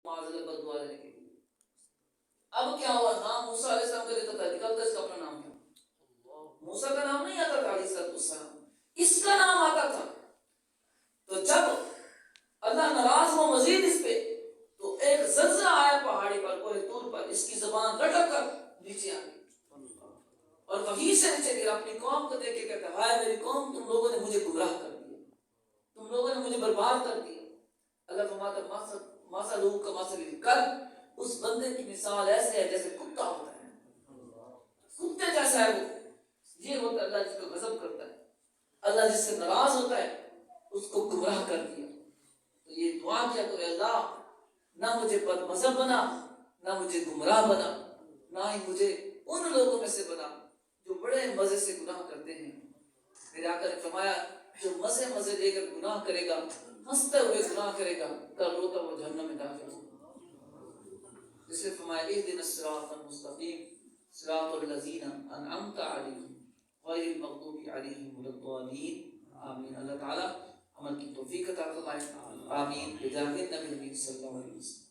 معذرت بد دعا دینے کے لیے. اب کیا ہوا؟ نام موسیٰ علیہ السلام کا لیتا تھا، نکلتا اس کا اپنا نام کیا؟ موسیٰ کا نام نہیں آتا تھا علیہ السلام، اس کا نام آتا تھا. تو جب اللہ ناراض ہو مزید اس پہ، تو ایک زلزلہ آیا پہاڑی پر، کوہ طور پر، اس کی زبان لٹک کر نیچے آ گئی اور وہیں سے نیچے گرا. اپنی قوم کو دیکھ کے کہتا ہے ہائے میری قوم، تم لوگوں نے مجھے گمراہ کر دیا، تم لوگوں نے مجھے برباد کر دیا. اللہ فرماتا ماسا لوگوں کا ماسا کر اس بندے کی مثال ایسے ہے جیسے کتا ہوتا ہے، کتے جیسا ہے وہ. یہ ہوتا ہے اللہ جس کو غضب کرتا ہے، اللہ جس سے ناراض ہوتا ہے اس کو گمراہ کر دیا. تو یہ دعا کیا تو اللہ نہ مجھے بد مذہب بنا، نہ مجھے گمراہ بنا، نہ ہی مجھے ان لوگوں میں سے بنا جو بڑے مزے سے گناہ کرتے ہیں. میرے آقا نے فرمایا جو مزے لے کر گناہ کرے گا، ہنستے ہوئے گناہ کرے گا، کل روتا وہ جہنم میں داخل ہوگا. اس لیے فرمایا اهدنا الصراط المستقیم صراط الذین انعمت علیہم غیر المغضوب علیہم ولا الضالین. آمین. اللہ تعالیٰ عمل کی توفیق عطا فرمائے. آمین. بجاہ النبی صلی اللہ علیہ وسلم.